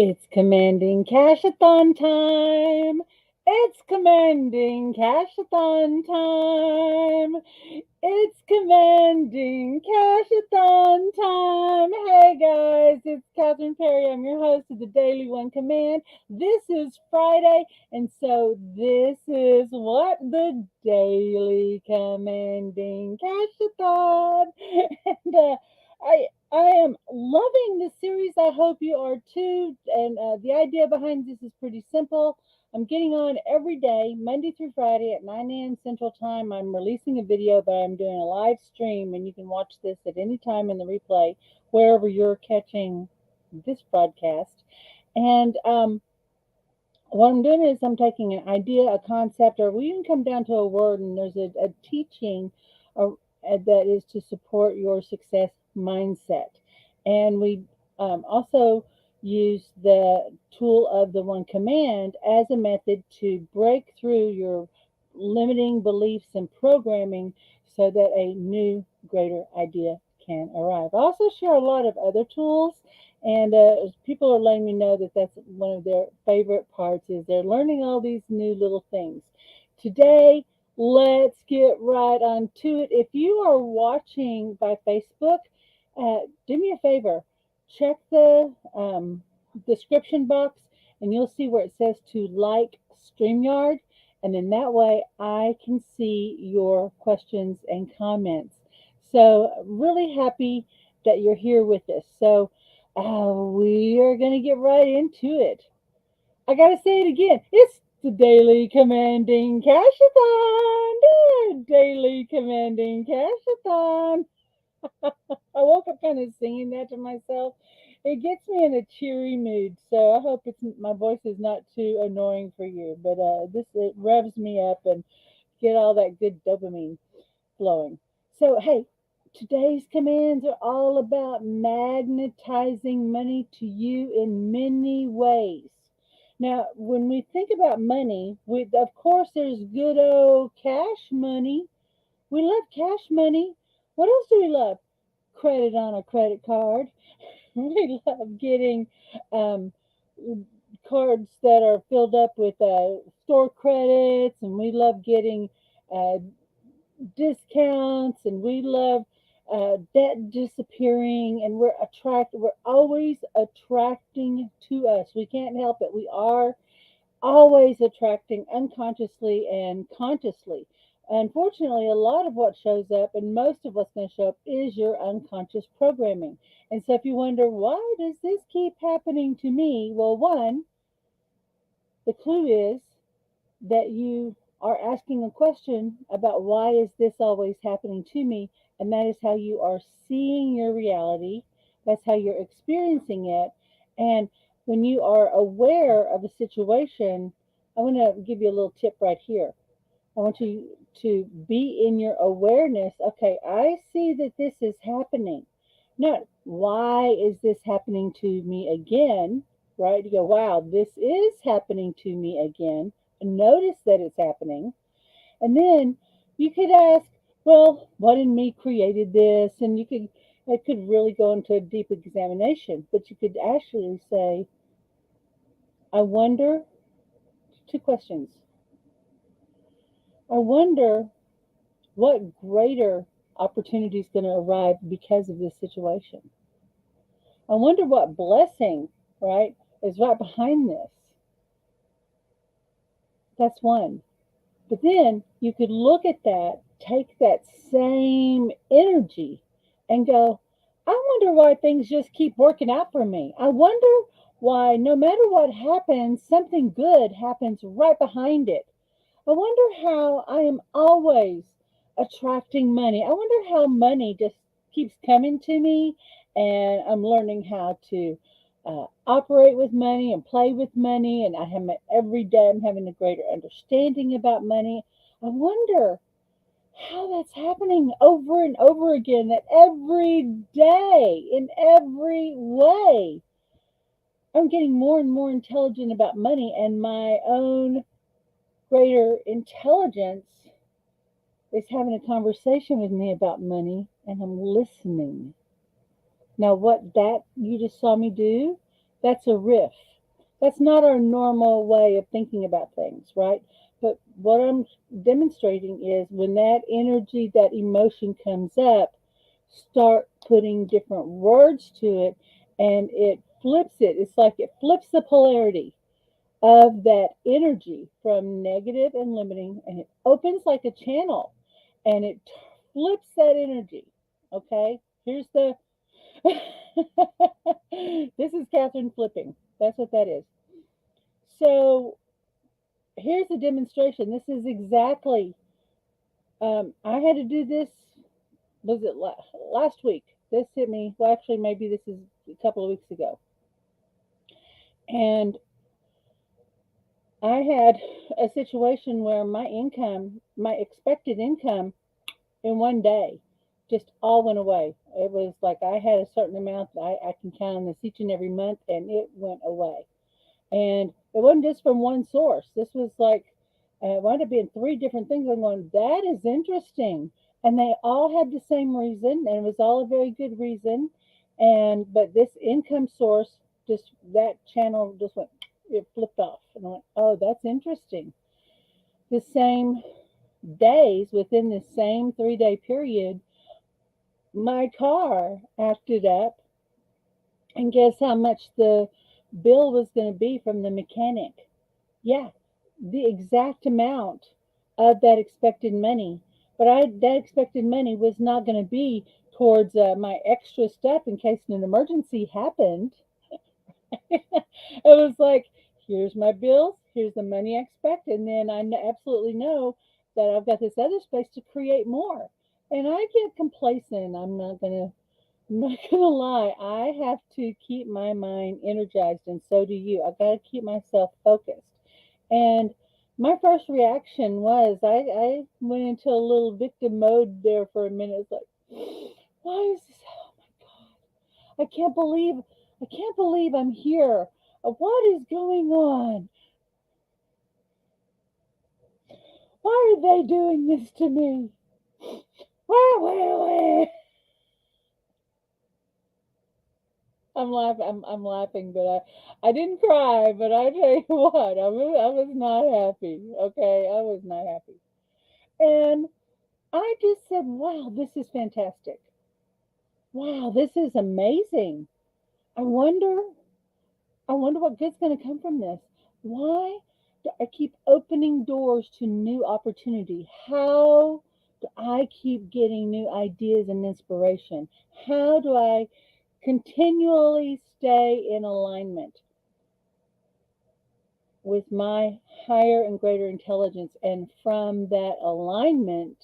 It's commanding Cash-A-Thon time. It's commanding Cash-A-Thon time. It's commanding Cash-A-Thon time. Hey guys, it's Catherine Perry. I'm your host of the Daily One Command. This is Friday, and so this is what the Daily Commanding Cash-A-Thon. And I am loving this series. I hope you are too. And the idea behind this is pretty simple. I'm getting on every day, Monday through Friday at 9 a.m. Central Time. I'm releasing a video, but I'm doing a live stream, and you can watch this at any time in the replay, wherever you're catching this broadcast. And what I'm doing is I'm taking an idea, a concept, or we even come down to a word, and there's a teaching that is to support your success mindset. And we also use the tool of the one command as a method to break through your limiting beliefs and programming so that a new, greater idea can arrive. I also share a lot of other tools, and people are letting me know that that's one of their favorite parts is they're learning all these new little things. Today, let's get right on to it. If you are watching by Facebook, do me a favor. Check the description box, and you'll see where it says to like StreamYard. And then that way I can see your questions and comments. So, really happy that you're here with us. So, we are going to get right into it. I got to say it again. It's the Daily Commanding Cash-A-Thon. Daily Commanding Cash-A-Thon. I woke up kind of singing that to myself. It gets me in a cheery mood, so I hope my voice is not too annoying for you. But this it revs me up and get all that good dopamine flowing. So hey, today's commands are all about magnetizing money to you in many ways. Now, when we think about money, of course there's good old cash money. We love cash money. What else do we love? Credit on a credit card. We love getting um, cards that are filled up with store credits, and we love getting uh, discounts, and we love debt disappearing, and we're always attracting to us. We can't help it. We are always attracting unconsciously and consciously. Unfortunately, a lot of what shows up, and most of what's going to show up, is your unconscious programming. And so, if you wonder, why does this keep happening to me? Well, one, the clue is that you are asking a question about why is this always happening to me, and that is how you are seeing your reality. That's how you're experiencing it. And when you are aware of a situation, I want to give you a little tip right here. I want you to be in your awareness. Okay, I see that this is happening. Not why is this happening to me again, right? You go, wow, this is happening to me again. Notice that it's happening. And then you could ask, well, what in me created this? And it could really go into a deep examination, but you could actually say, I wonder, two questions. I wonder what greater opportunity is going to arrive because of this situation. I wonder what blessing, right, is right behind this. That's one. But then you could look at that, take that same energy, and go, I wonder why things just keep working out for me. I wonder why, no matter what happens, something good happens right behind it. I wonder how I am always attracting money. I wonder how money just keeps coming to me, and I'm learning how to operate with money and play with money. And I have every day I'm having a greater understanding about money. I wonder how that's happening over and over again. That every day, in every way, I'm getting more and more intelligent about money, and my own greater intelligence is having a conversation with me about money, and I'm listening. Now, what that you just saw me do, that's a riff. That's not our normal way of thinking about things, right? But what I'm demonstrating is when that energy, that emotion comes up, start putting different words to it and it flips it. It's like it flips the polarity of that energy from negative and limiting, and it opens like a channel and it flips that energy. Okay, here's the this is Catherine flipping. That's what that is. So here's the demonstration. This is exactly, I had to do this, was it last week? This hit me, well, actually, maybe this is a couple of weeks ago. And I had a situation where my income, my expected income in one day, just all went away. It was like I had a certain amount that I can count on this each and every month, and it went away. And it wasn't just from one source. This was like, it wound up being three different things. I'm going, that is interesting. And they all had the same reason, and it was all a very good reason. And, but this income source, just that channel just went, it flipped off. And I went, oh, that's interesting. The same days within the same 3 day period, my car acted up. And guess how much the bill was going to be from the mechanic? Yeah, the exact amount of that expected money. But that expected money was not going to be towards my extra stuff in case an emergency happened. It was like, here's my bills, here's the money I expect, and then absolutely know that I've got this other space to create more. And I get complacent. I'm not gonna lie. I have to keep my mind energized, and so do you. I got to keep myself focused. And my first reaction was I went into a little victim mode there for a minute. It's like, why is this? Oh my God! I can't believe I'm here. What is going on? Why are they doing this to me? Where? I'm laughing, but I didn't cry. But I tell you what, I was not happy. Okay, I was not happy, and I just said, "Wow, this is fantastic. Wow, this is amazing. I wonder, I wonder what good's going to come from this. Why do I keep opening doors to new opportunity? How do I keep getting new ideas and inspiration? How do I continually stay in alignment with my higher and greater intelligence? And from that alignment,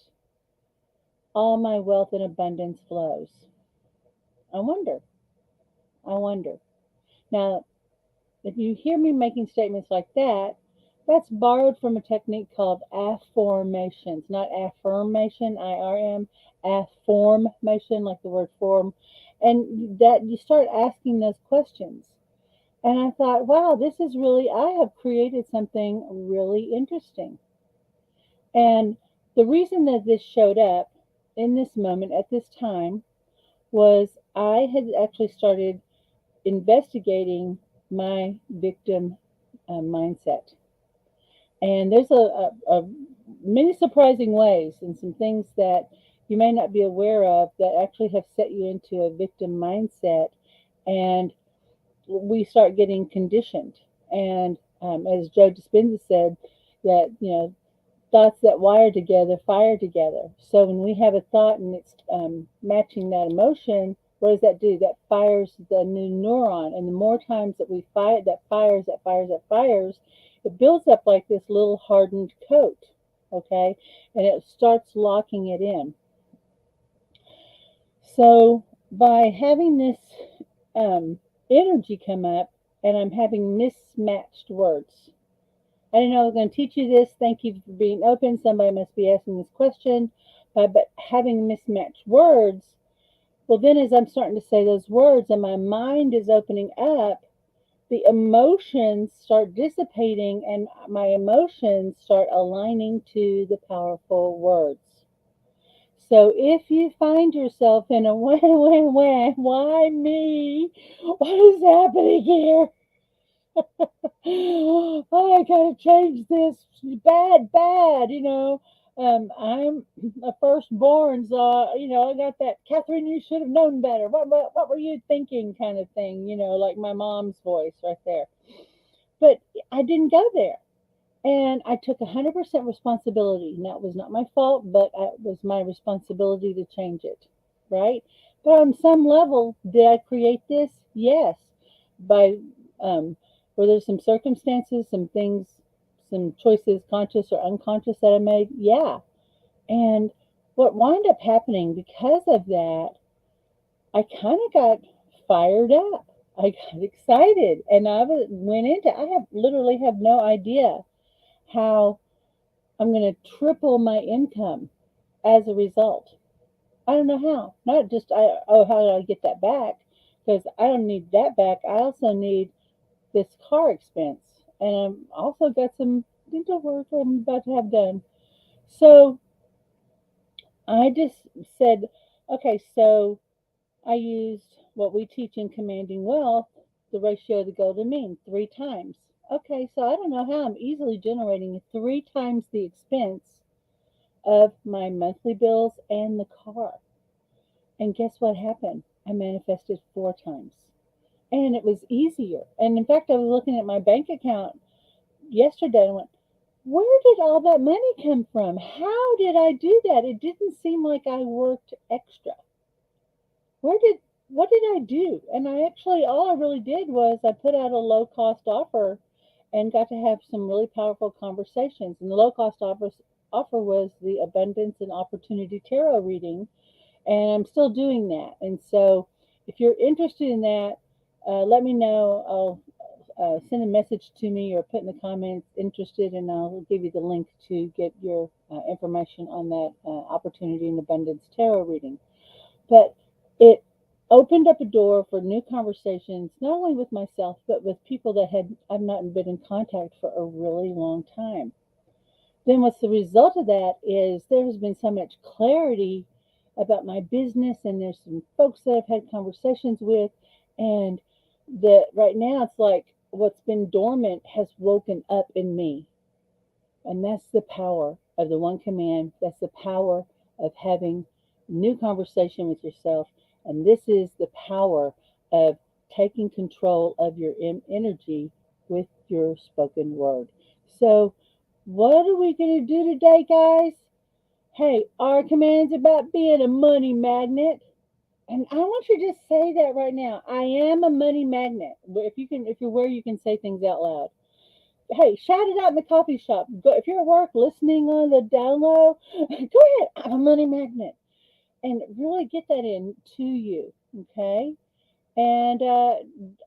all my wealth and abundance flows. I wonder. I wonder. Now, if you hear me making statements like that, that's borrowed from a technique called affirmations, not affirmation, IRM, affirmation, like the word form. And that you start asking those questions. And I thought, wow, this is really, I have created something really interesting. And the reason that this showed up in this moment at this time was I had actually started investigating my victim mindset. And there's a many surprising ways and some things that you may not be aware of that actually have set you into a victim mindset. And we start getting conditioned. And as Joe Dispenza said, that, thoughts that wire together fire together. So when we have a thought and it's matching that emotion, what does that do? That fires the new neuron. And the more times that we fire, that fires, it builds up like this little hardened coat. Okay. And it starts locking it in. So by having this energy come up, and I'm having mismatched words. I didn't know I was going to teach you this. Thank you for being open. Somebody must be asking this question. But having mismatched words, well, then as I'm starting to say those words and my mind is opening up, the emotions start dissipating and my emotions start aligning to the powerful words. So if you find yourself in a why me? What is happening here? Oh, I gotta change this bad, bad. I'm a firstborn, so I got that. Catherine, you should have known better. What were you thinking, kind of thing. Like my mom's voice right there. But I didn't go there. And I took 100% responsibility. Now, it was not my fault, but it was my responsibility to change it, right? But on some level, did I create this? Yes. By were there some circumstances, some things, some choices, conscious or unconscious, that I made? Yeah. And what wound up happening because of that, I kind of got fired up. I got excited, and went into. I have literally have no idea how I'm going to triple my income as a result. I don't know how. Not just how do I get that back? Because I don't need that back. I also need this car expense, and I'm also got some dental work I'm about to have done. So I just said, okay, so I used what we teach in Commanding Wealth, the ratio of the golden mean, 3 times. Okay, so I don't know how I'm easily generating 3 times the expense of my monthly bills and the car. And guess what happened? I manifested 4 times. And it was easier. And in fact, I was looking at my bank account yesterday and went, where did all that money come from? How did I do that? It didn't seem like I worked extra. Where did what did I do? And I actually all I really did was I put out a low cost offer and got to have some really powerful conversations. And the low cost offer was the Abundance and Opportunity Tarot reading, and I'm still doing that. And so, if you're interested in that, let me know. I'll send a message to me or put in the comments interested, and I'll give you the link to get your information on that Opportunity and Abundance Tarot reading. But it opened up a door for new conversations, not only with myself, but with people that I've not been in contact for a really long time. Then what's the result of that is there has been so much clarity about my business, and there's some folks that I've had conversations with, and that right now it's like what's been dormant has woken up in me. And that's the power of the one command. That's the power of having new conversation with yourself. And this is the power of taking control of your energy with your spoken word. So, what are we going to do today, guys? Hey, our command's about being a money magnet. And I want you to just say that right now. I am a money magnet. If you're where you can say things out loud. Hey, shout it out in the coffee shop. If you're at work listening on the down low, go ahead. I'm a money magnet, and really get that into you. Okay. And a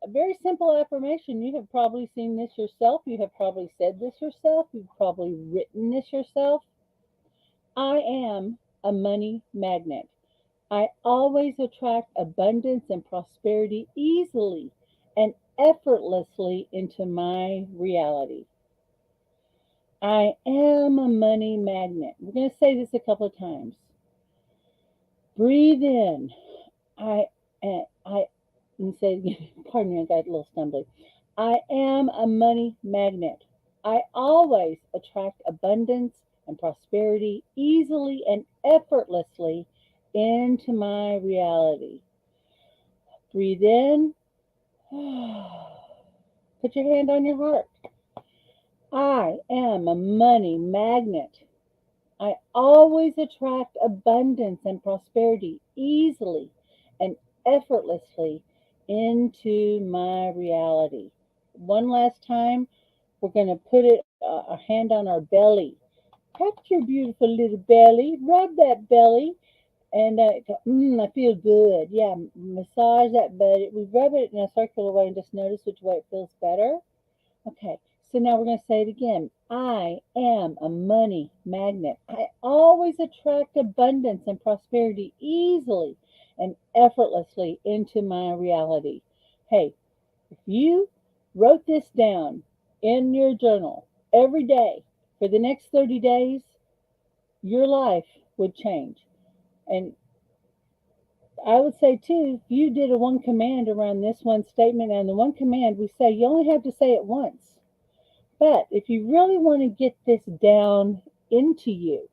very simple affirmation. You have probably seen this yourself. You have probably said this yourself. You've probably written this yourself. I am a money magnet. I always attract abundance and prosperity easily and effortlessly into my reality. I am a money magnet. We're going to say this a couple of times. Breathe in. I and say it again. Pardon me, I got a little stumbly. I am a money magnet. I always attract abundance and prosperity easily and effortlessly into my reality. Breathe in. Put your hand on your heart. I am a money magnet. I always attract abundance and prosperity easily and effortlessly into my reality. One last time, we're going to put a hand on our belly. Pat your beautiful little belly. Rub that belly. And I feel good. Yeah, massage that belly. We rub it in a circular way and just notice which way it feels better. Okay, so now we're going to say it again. I am a money magnet. I always attract abundance and prosperity easily and effortlessly into my reality. Hey, if you wrote this down in your journal every day for the next 30 days, your life would change. And I would say too, if you did a one command around this one statement and the one command, we say you only have to say it once. But if you really want to get this down into you,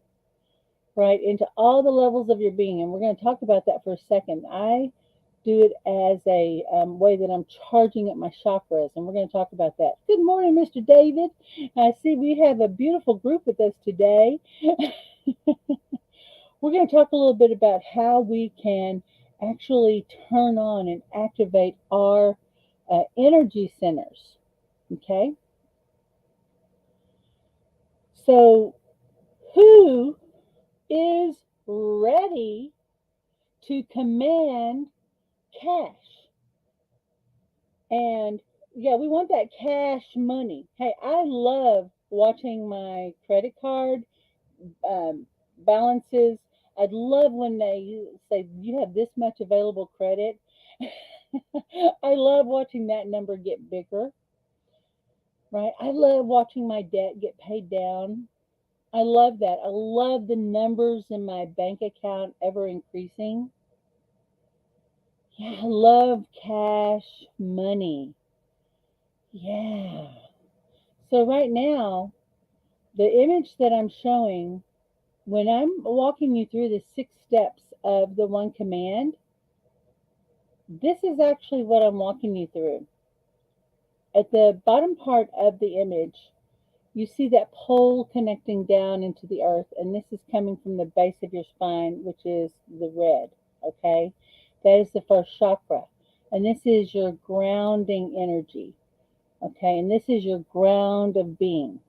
right, into all the levels of your being, and we're going to talk about that for a second. I do it as a way that I'm charging up my chakras, and we're going to talk about that. Good morning, Mr. David. I see we have a beautiful group with us today. We're going to talk a little bit about how we can actually turn on and activate our energy centers. Okay, so who is ready to command cash? And yeah, we want that cash money. Hey, I love watching my credit card um, balances. I'd love when they say you have this much available credit. I love watching that number get bigger, right? I love watching my debt get paid down. I love that. I love the numbers in my bank account ever increasing. Yeah, I love cash money. Yeah. So right now, the image that I'm showing, when I'm walking you through the 6 steps of the one command, this is actually what I'm walking you through. At the bottom part of the image, you see that pole connecting down into the earth, and this is coming from the base of your spine, which is the red, okay? That is the first chakra. And this is your grounding energy, okay? And this is your ground of being.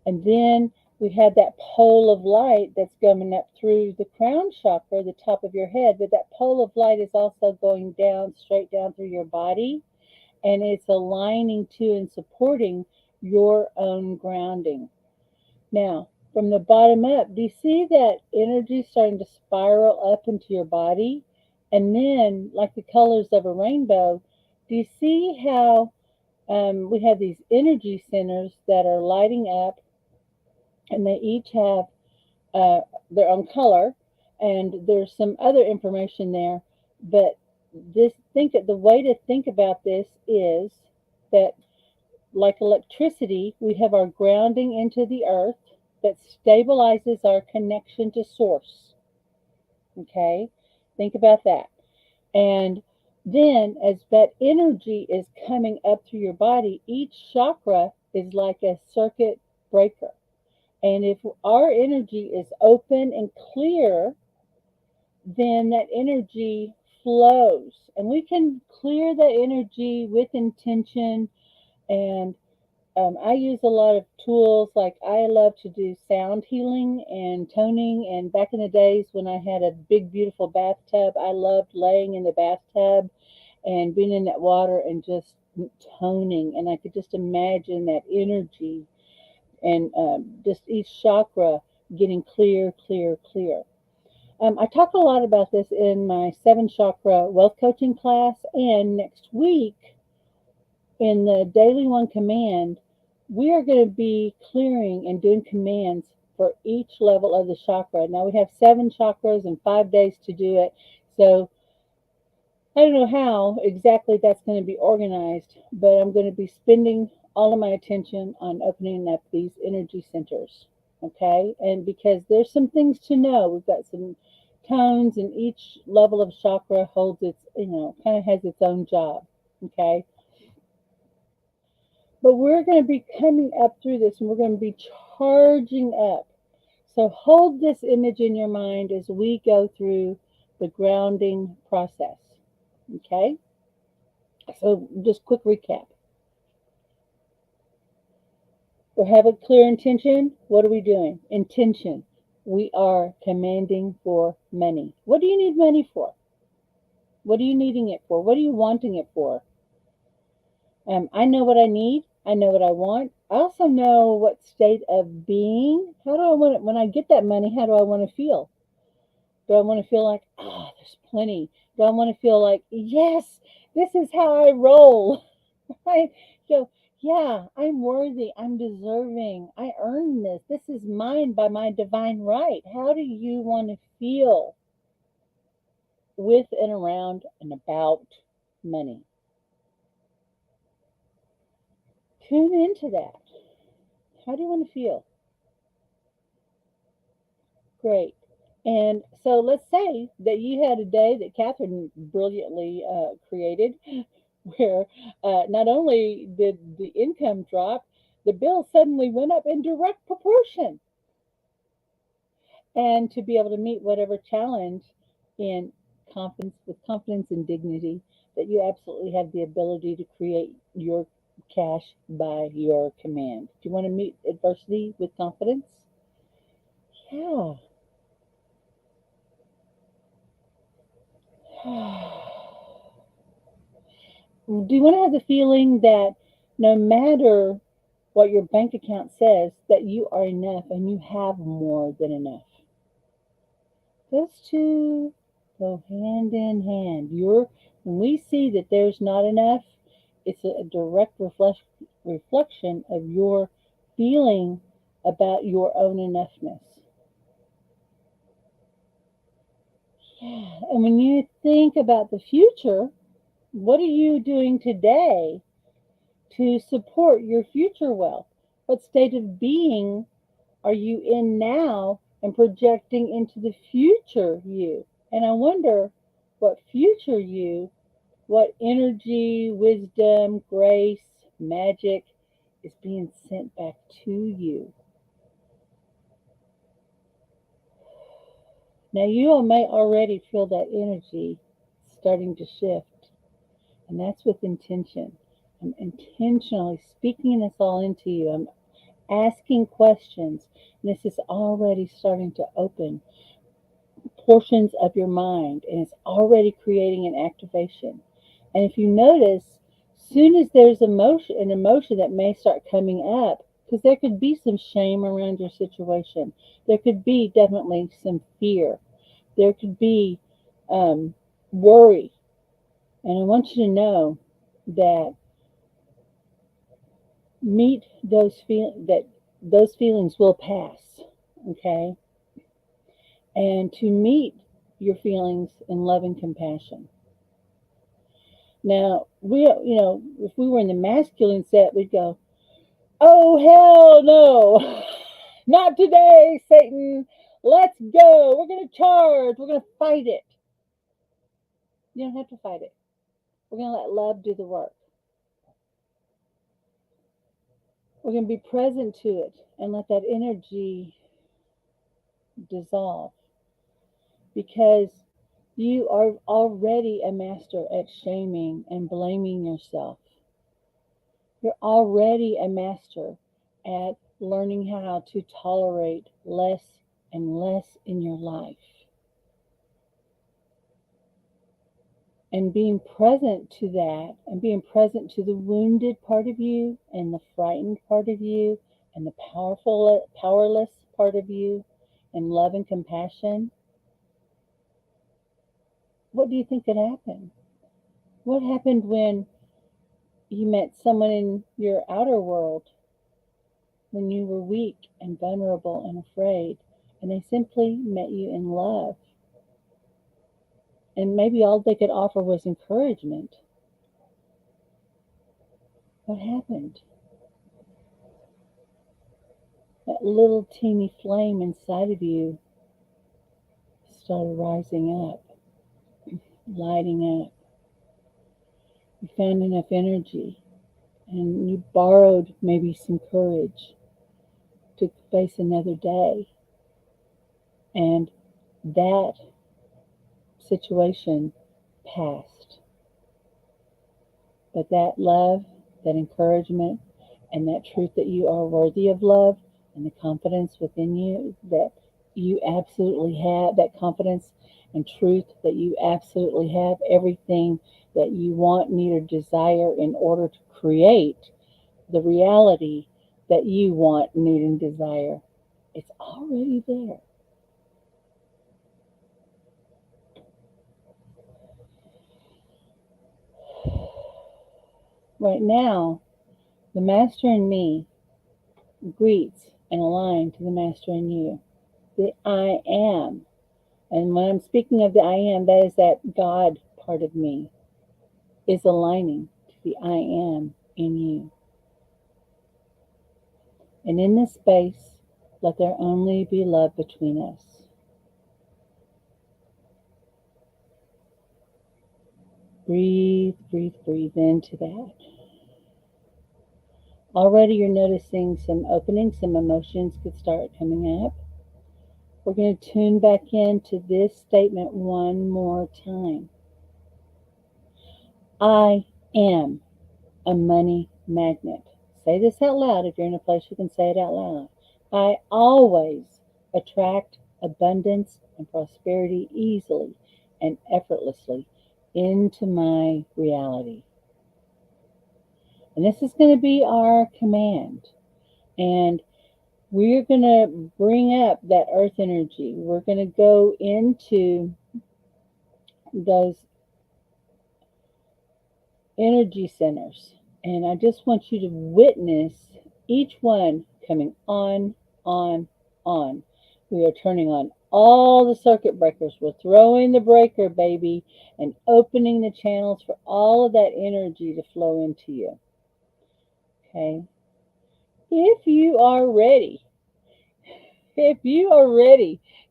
And then we have that pole of light that's coming up through the crown chakra, the top of your head, but that pole of light is also going down, straight down through your body, and it's aligning to and supporting your own grounding. Now, from the bottom up, do you see that energy starting to spiral up into your body? And then, like the colors of a rainbow, do you see how we have these energy centers that are lighting up, and they each have uh, their own color, and there's some other information there. But the way to think about this is that, like electricity, we have our grounding into the earth that stabilizes our connection to source. Okay, think about that. And then, as that energy is coming up through your body, each chakra is like a circuit breaker. And if our energy is open and clear, then that energy flows. And we can clear the energy with intention. And I use a lot of tools, like I love to do sound healing and toning. And back in the days when I had a big, beautiful bathtub, I loved laying in the bathtub and being in that water and just toning. And I could just imagine that energy and just each chakra getting clear, clear, clear. I talk a lot about this in my 7 chakra wealth coaching class, and next week in the daily one command, we are going to be clearing and doing commands for each level of the chakra. Now we have 7 chakras and 5 days to do it, so I don't know how exactly that's going to be organized, but I'm going to be spending all of my attention on opening up these energy centers. Okay. And because there's some things to know, we've got some tones, and each level of chakra holds its, kind of has its own job. Okay. But we're going to be coming up through this, and we're going to be charging up. So hold this image in your mind as we go through the grounding process. Okay. So just quick recap. We have a clear intention. What are we doing? Intention. We are commanding for money. What do you need money for? What are you needing it for? What are you wanting it for? I know what I need. I know what I want. I also know what state of being. How do I want it? When I get that money, how do I want to feel? Do I want to feel like, there's plenty? Do I want to feel like, yes, this is how I roll? Right? Go, yeah, I'm worthy. I'm deserving. I earned this. This is mine by my divine right. How do you want to feel? with and around and about money. Tune into that. How do you want to feel? Great. And so let's say that you had a day that Catherine brilliantly created where not only did the income drop, the bill suddenly went up in direct proportion. And to be able to meet whatever challenge in confidence, with confidence and dignity, that you absolutely have the ability to create your cash by your command. Do you want to meet adversity with confidence? Yeah. Do you want to have the feeling that no matter what your bank account says, that you are enough and you have more than enough? Those two go hand in hand. When we see that there's not enough, it's a direct reflection of your feeling about your own enoughness. Yeah. And when you think about the future, what are you doing today to support your future wealth? What state of being are you in now and projecting into the future you? And I wonder what future you, what energy, wisdom, grace, magic is being sent back to you. Now, you all may already feel that energy starting to shift, and that's with intention. I'm intentionally speaking this all into you. I'm asking questions, and this is already starting to open portions of your mind, and it's already creating an activation. And if you notice, soon as there's an emotion that may start coming up, because there could be some shame around your situation, there could be definitely some fear, there could be um, worry, and I want you to know that meet those feelings will pass. Okay, and to meet your feelings in love and compassion. Now, if we were in the masculine set, we'd go, "Oh, hell no, not today, Satan. Let's go. We're going to charge. We're going to fight it." You don't have to fight it. We're going to let love do the work. We're going to be present to it and let that energy dissolve, because you are already a master at shaming and blaming yourself. You're already a master at learning how to tolerate less and less in your life. And being present to that, and being present to the wounded part of you, and the frightened part of you, and the powerless part of you, and love and compassion. What do you think could happen? What happened when you met someone in your outer world when you were weak and vulnerable and afraid, and they simply met you in love? And maybe all they could offer was encouragement. What happened? That little teeny flame inside of you started rising up, lighting up. You found enough energy, and you borrowed maybe some courage to face another day. And that situation passed. But that love, that encouragement, and that truth that you are worthy of love, and the confidence within you that you absolutely have, that confidence and truth that you absolutely have everything that you want, need, or desire in order to create the reality that you want, need, and desire. It's already there. Right now, the master in me greets and aligns to the master in you. The I am And when I'm speaking of the I am, that is that God part of me is aligning to the I am in you. And in this space, let there only be love between us. Breathe, breathe, breathe into that. Already you're noticing some openings, some emotions could start coming up. We're going to tune back into this statement one more time. I am a money magnet. Say this out loud if you're in a place you can say it out loud. I always attract abundance and prosperity easily and effortlessly into my reality. And this is going to be our command. And we're going to bring up that earth energy. We're going to go into those energy centers. And I just want you to witness each one coming on, on. We are turning on all the circuit breakers. We're throwing the breaker, baby, and opening the channels for all of that energy to flow into you. Okay? If you are ready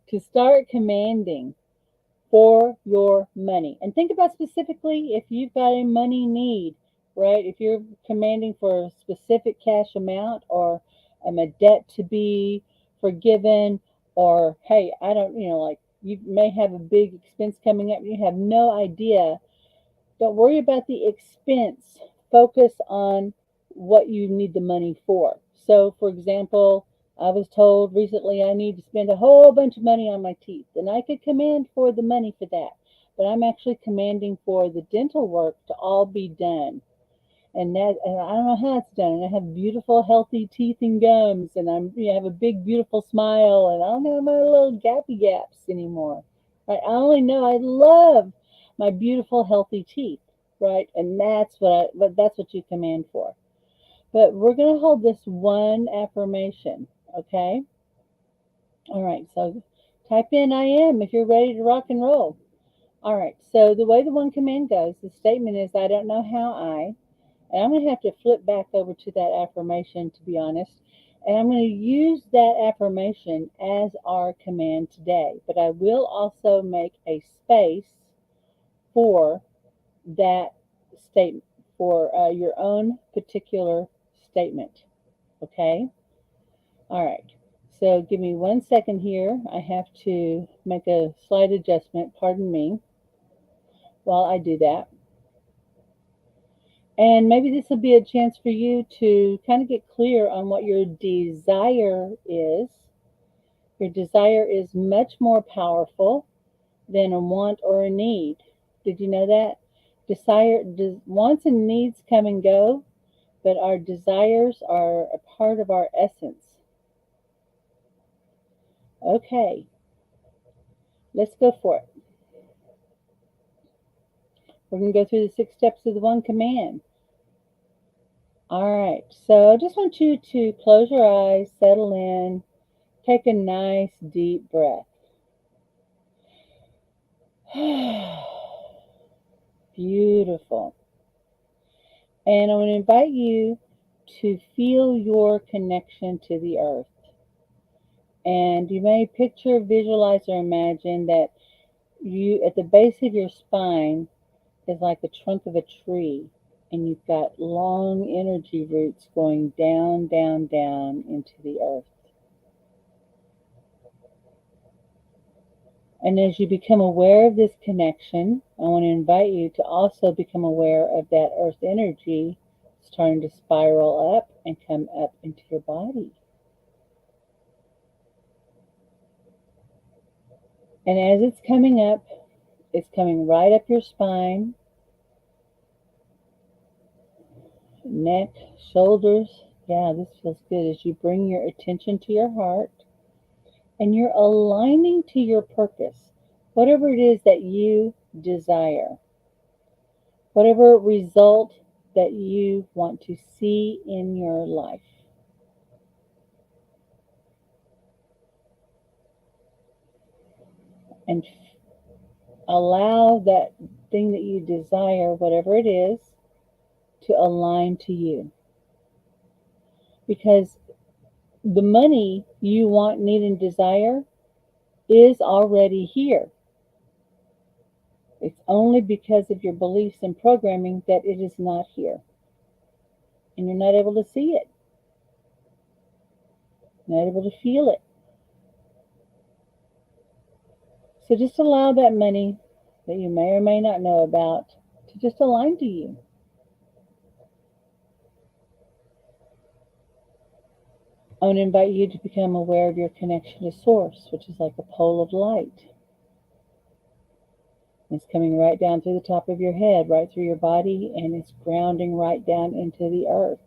to start commanding for your money. And think about specifically if you've got a money need, right? If you're commanding for a specific cash amount or a debt to be forgiven, or hey, I don't, like you may have a big expense coming up and you have no idea. Don't worry about the expense. Focus on what you need the money for. So, for example, I was told recently I need to spend a whole bunch of money on my teeth, and I could command for the money for that. But I'm actually commanding for the dental work to all be done. And I don't know how it's done. And I have beautiful, healthy teeth and gums, and I have a big, beautiful smile, and I don't have my little gappy gaps anymore. Right? I only know I love my beautiful, healthy teeth. Right? And that's what you command for. But we're going to hold this one affirmation, okay? All right, so type in I am if you're ready to rock and roll. All right, so the way the one command goes, the statement is I don't know how and I'm going to have to flip back over to that affirmation to be honest. And I'm going to use that affirmation as our command today. But I will also make a space for that statement, for your own particular statement. Okay? All right. So give me 1 second here. I have to make a slight adjustment. Pardon me while I do that. And maybe this will be a chance for you to kind of get clear on what your desire is. Your desire is much more powerful than a want or a need. Did you know that? Wants and needs come and go, but our desires are a part of our essence. Okay, let's go for it. We're going to go through the 6 steps of the one command. All right, so I just want you to close your eyes, settle in, take a nice deep breath. Beautiful. And I want to invite you to feel your connection to the earth. And you may picture, visualize, or imagine that you, at the base of your spine, is like the trunk of a tree. And you've got long energy roots going down, down, down into the earth. And as you become aware of this connection, I want to invite you to also become aware of that earth energy starting to spiral up and come up into your body. And as it's coming up, it's coming right up your spine, neck, shoulders. Yeah, this feels good as you bring your attention to your heart and you're aligning to your purpose, whatever it is that you desire, whatever result that you want to see in your life. and allow that thing that you desire, whatever it is, to align to you. Because the money you want, need, and desire is already here. It's only because of your beliefs and programming that it is not here. And you're not able to see it, not able to feel it. So just allow that money that you may or may not know about to just align to you. I want to invite you to become aware of your connection to Source, which is like a pole of light. It's coming right down through the top of your head, right through your body, and it's grounding right down into the earth.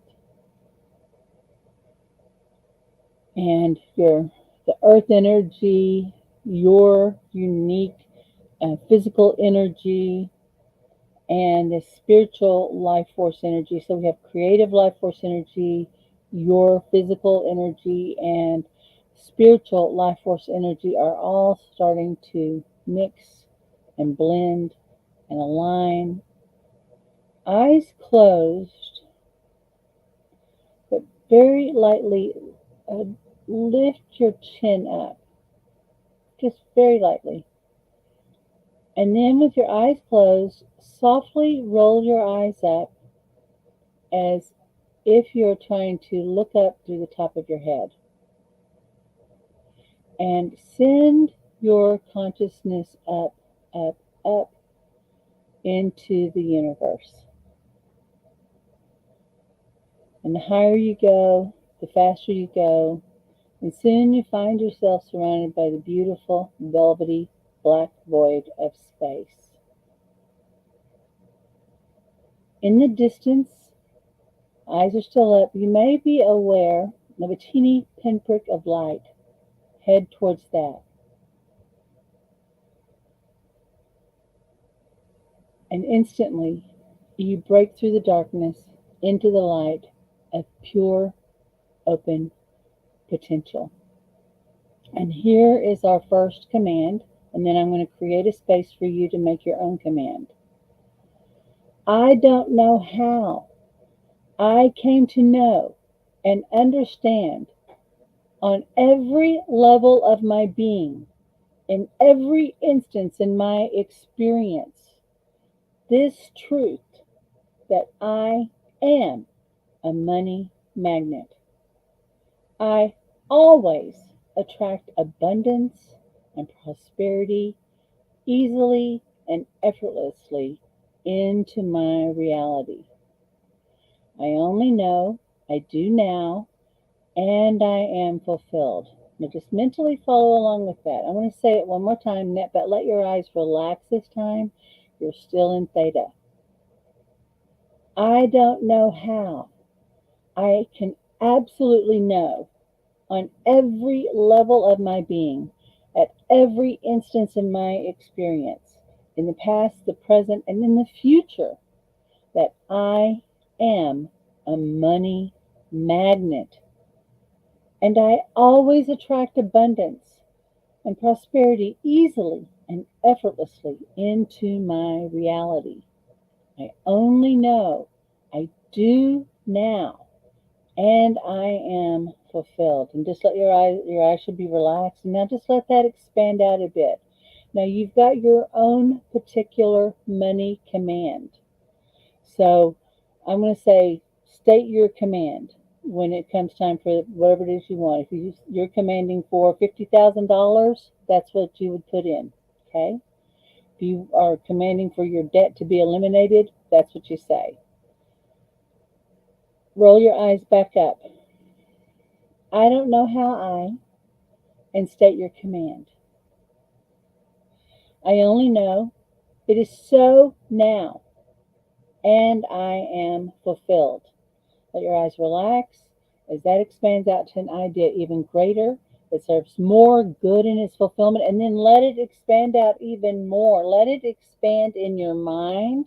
And the earth energy, your unique physical energy, and the spiritual life force energy. So we have creative life force energy, your physical energy, and spiritual life force energy are all starting to mix and blend and align. Eyes closed, but very lightly lift your chin up, just very lightly. And then with your eyes closed, softly roll your eyes up as if you're trying to look up through the top of your head. And send your consciousness up, up, up into the universe. And the higher you go, the faster you go, and soon you find yourself surrounded by the beautiful, velvety, black void of space. In the distance, eyes are still up, you may be aware of a teeny pinprick of light. Head towards that. And instantly, you break through the darkness into the light of pure, open potential. And here is our first command, and then I'm going to create a space for you to make your own command. I don't know how I came to know and understand on every level of my being, in every instance in my experience, this truth that I am a money magnet. I always attract abundance and prosperity easily and effortlessly into my reality. I only know I do now, and I am fulfilled. Now just mentally follow along with that. I want to say it one more time, but let your eyes relax this time. You're still in theta. I don't know how. I can absolutely know on every level of my being, at every instance in my experience, in the past, the present, and in the future, that I am a money magnet. And I always attract abundance and prosperity easily and effortlessly into my reality. I only know I do now, and I am fulfilled. And just let your eyes should be relaxed. And now just let that expand out a bit. Now you've got your own particular money command. So I'm going to say, state your command when it comes time for whatever it is you want. If you're commanding for $50,000, that's what you would put in. Okay? If you are commanding for your debt to be eliminated, that's what you say. Roll your eyes back up. I don't know how and state your command. I only know it is so now, and I am fulfilled. Let your eyes relax as that expands out to an idea even greater that serves more good in its fulfillment, and then let it expand out even more. Let it expand in your mind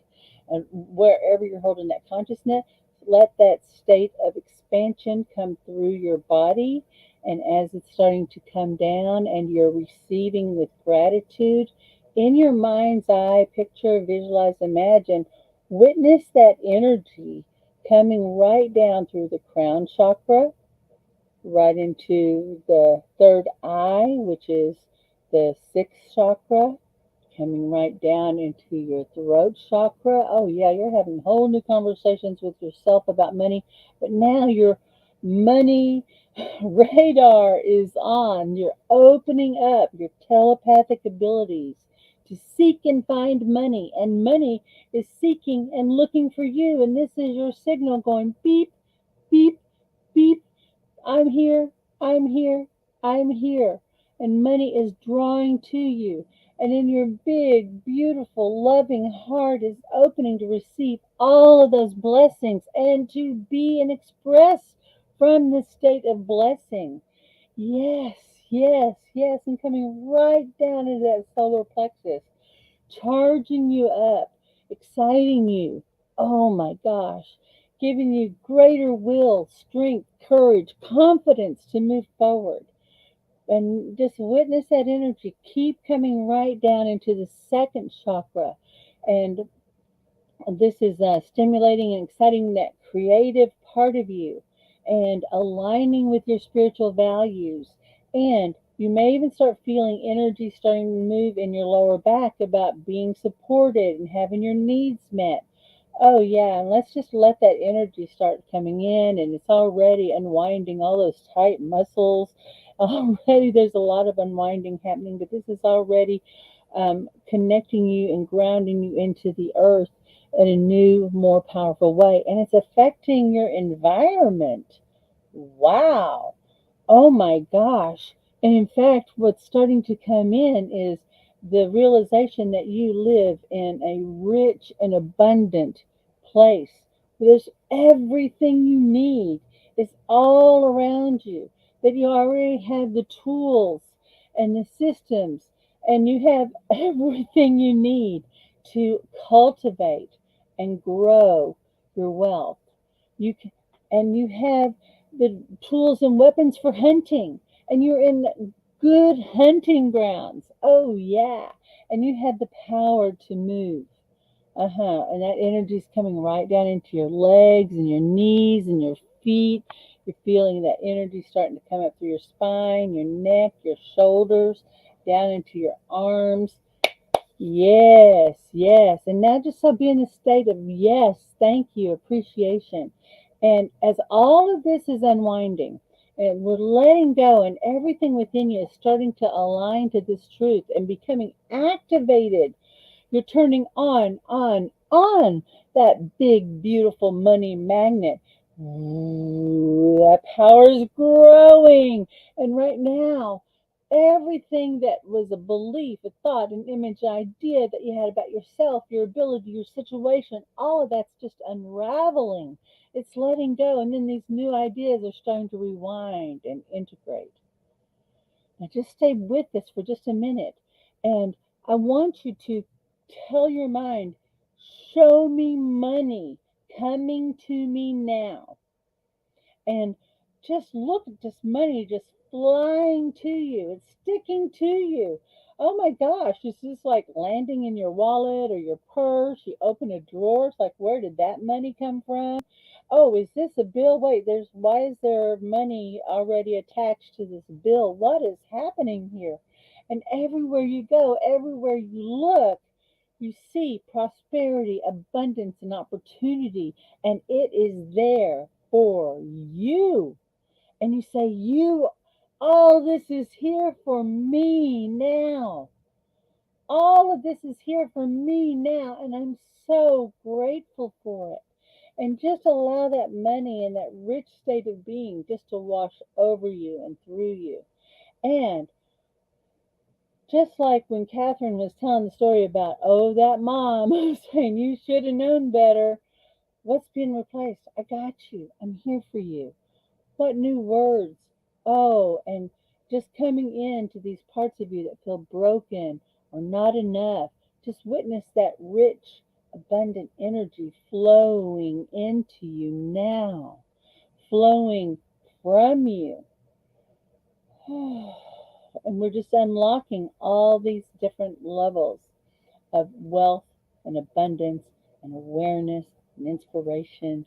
and wherever you're holding that consciousness. Let that state of expansion come through your body And as it's starting to come down and you're receiving with gratitude, in your mind's eye, picture, visualize, imagine, witness that energy coming right down through the crown chakra, right into the third eye, which is the sixth chakra, coming right down into your throat chakra. Oh, yeah, you're having whole new conversations with yourself about money, but now your money radar is on. You're opening up your telepathic abilities to seek and find money, and money is seeking and looking for you. And this is your signal going beep, beep, beep. I'm here, I'm here, I'm here. And money is drawing to you. And in your big, beautiful, loving heart is opening to receive all of those blessings and to be and express from the state of blessing. Yes, yes, yes. And coming right down into that solar plexus, charging you up, exciting you. Oh my gosh, giving you greater will, strength, courage, confidence to move forward. And just witness that energy keep coming right down into the second chakra. And this is stimulating and exciting that creative part of you and aligning with your spiritual values. And you may even start feeling energy starting to move in your lower back about being supported and having your needs met. Oh, yeah, and let's just let that energy start coming in, and it's already unwinding all those tight muscles. Already, there's a lot of unwinding happening, but this is already connecting you and grounding you into the earth in a new, more powerful way. And it's affecting your environment. Wow. Oh my gosh. And in fact, what's starting to come in is the realization that you live in a rich and abundant place. There's everything you need. It's all around you. That you already have the tools and the systems, and you have everything you need to cultivate and grow your wealth. You can, and you have the tools and weapons for hunting, and you're in good hunting grounds. Oh, yeah. And you have the power to move. And that energy is coming right down into your legs and your knees and your feet. You're feeling that energy starting to come up through your spine, your neck, your shoulders, down into your arms. Yes, yes. And now just so be in a state of yes, thank you, appreciation. And as all of this is unwinding, and we're letting go, and everything within you is starting to align to this truth and becoming activated, you're turning on that big, beautiful money magnet. Ooh, that power is growing. And right now, everything that was a belief, a thought, an image, an idea that you had about yourself, your ability, your situation, all of that's just unraveling. It's letting go. And then these new ideas are starting to rewind and integrate. Now just stay with this for just a minute. And I want you to tell your mind, show me money coming to me now. And just look at this money just flying to you. It's sticking to you. Oh my gosh, it's just like landing in your wallet or your purse. You open a drawer. It's like, where did that money come from? Oh, is this a bill? Wait, why is there money already attached to this bill? What is happening here? And everywhere you go, everywhere you look, you see prosperity, abundance, and opportunity, and it is there for you. And you say, all this is here for me now. All of this is here for me now, and I'm so grateful for it. And just allow that money and that rich state of being just to wash over you and through you. And just like when Catherine was telling the story about, oh, that mom saying you should have known better. What's being replaced? I got you. I'm here for you. What new words? Oh, and just coming into these parts of you that feel broken or not enough. Just witness that rich, abundant energy flowing into you now, flowing from you. And we're just unlocking all these different levels of wealth and abundance and awareness and inspiration.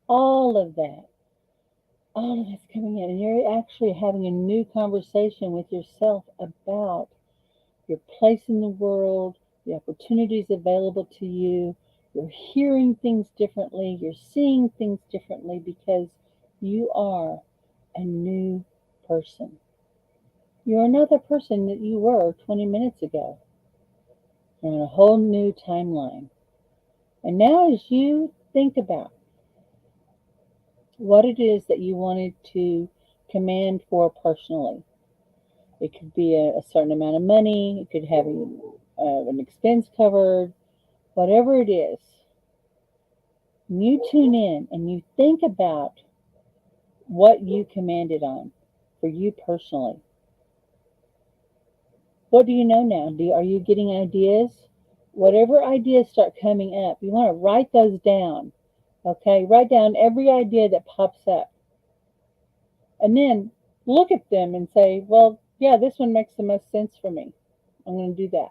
All of that, all of that's coming in. And you're actually having a new conversation with yourself about your place in the world, the opportunities available to you. You're hearing things differently. You're seeing things differently because you are a new person. You're another person that you were 20 minutes ago. You're on a whole new timeline. And now, as you think about what it is that you wanted to command for personally, it could be a certain amount of money, it could have an expense covered, whatever it is, you tune in and you think about what you commanded on for you personally. What do you know now? Are you getting ideas? Whatever ideas start coming up, you want to write those down. Okay, write down every idea that pops up. And then look at them and say, well, yeah, this one makes the most sense for me. I'm going to do that.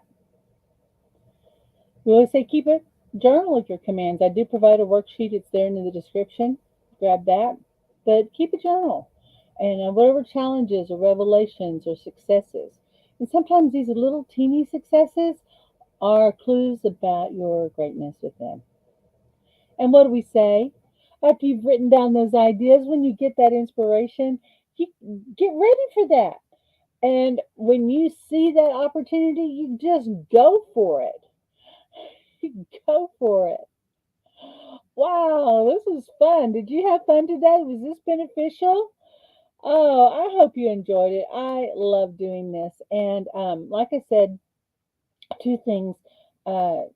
We always say keep a journal of your commands. I do provide a worksheet. It's there in the description. Grab that. But keep a journal. And whatever challenges or revelations or successes. And sometimes these little teeny successes are clues about your greatness within. And what do we say? After you've written down those ideas, when you get that inspiration, you get ready for that. And when you see that opportunity, you just go for it. You go for it. Wow, this was fun. Did you have fun today? Was this beneficial? Oh, I hope you enjoyed it. I love doing this. And like I said, two things.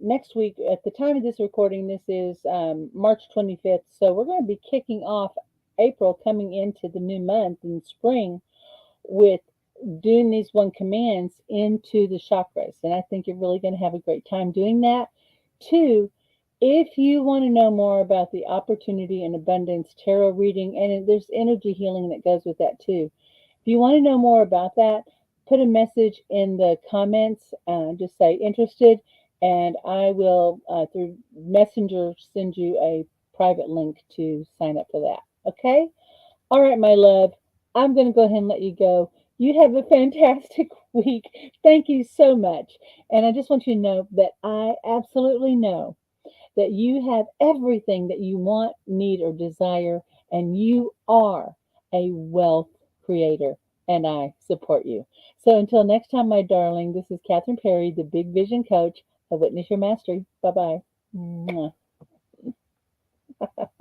Next week, at the time of this recording, this is March 25th. So we're going to be kicking off April, coming into the new month in spring with doing these one commands into the chakras. And I think you're really going to have a great time doing that. Two, if you want to know more about the opportunity and abundance tarot reading, and there's energy healing that goes with that too. If you want to know more about that, put a message in the comments. Just say interested, and I will, through Messenger, send you a private link to sign up for that. Okay? All right, my love. I'm going to go ahead and let you go. You have a fantastic week. Thank you so much. And I just want you to know that I absolutely know that you have everything that you want, need, or desire, and you are a wealth creator. And I support you. So until next time, my darling, this is Catherine Perry, the Big Vision Coach of Witness Your Mastery. Bye bye.